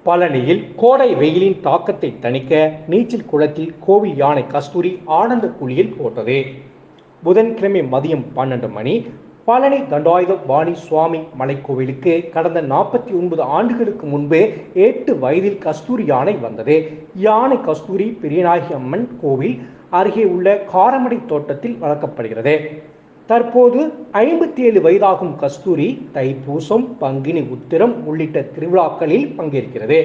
பழனியில் கோடை வெயிலின் தாக்கத்தை தணிக்க நீச்சல் குளத்தில் கோவில் யானை கஸ்தூரி ஆனந்த குளியல் போட்டது. புதன்கிழமை மதியம் 12 மணி பழனி தண்டாயுதபாணி சுவாமி மலைக்கோவிலுக்கு கடந்த 49 ஆண்டுகளுக்கு முன்பு 8 வயதில் கஸ்தூரி யானை வந்தது. யானை கஸ்தூரி பெரியநாயகி அம்மன் கோவில் அருகே உள்ள காரமடை தோட்டத்தில் வளர்க்கப்படுகிறது. தற்போது 57 வயதாகும் கஸ்தூரி தைப்பூசம், பங்குனி உத்திரம் உள்ளிட்ட திருவிழாக்களில் பங்கேற்கிறது.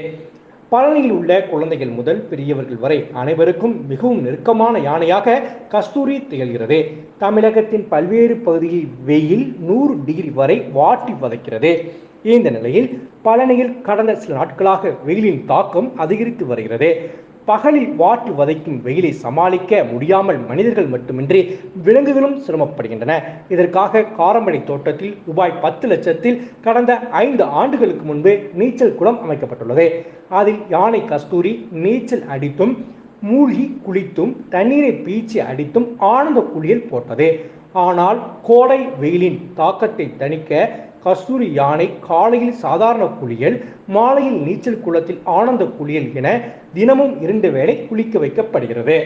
பழனியில் உள்ள குழந்தைகள் முதல் பெரியவர்கள் வரை அனைவருக்கும் மிகவும் நெருக்கமான யானையாக கஸ்தூரி திகழ்கிறது. தமிழகத்தின் பல்வேறு பகுதியில் வெயில் 100 டிகிரி வரை வாட்டி வதைக்கிறது. இந்த நிலையில் பழனியில் கடந்த சில நாட்களாக வெயிலின் தாக்கம் அதிகரித்து வருகிறது. பகலில் வாட்டி வதைக்கும் வெயிலை சமாளிக்க முடியாமல் மனிதர்கள் மட்டுமின்றி விலங்குகளும் சிரமப்படுகின்றன. இதற்காக காரமடை தோட்டத்தில் ரூபாய் 10 லட்சத்தில் கடந்த 5 ஆண்டுகளுக்கு முன்பு நீச்சல் குளம் அமைக்கப்பட்டுள்ளது. அதில் யானை கஸ்தூரி நீச்சல் அடித்தும் மூழ்கி குளித்தும் தண்ணீரை பீச்சி அடித்தும் ஆனந்த குளியல் போட்டது. ஆனால் கோடை வெயிலின் தாக்கத்தை தணிக்க கஸ்தூரி யானை காலையில் சாதாரண குளியல், மாலையில் நீச்சல் குளத்தில் ஆனந்த குளியல் என தினமும் 2 வேளை குளிக்க வைக்கப்படுகிறது.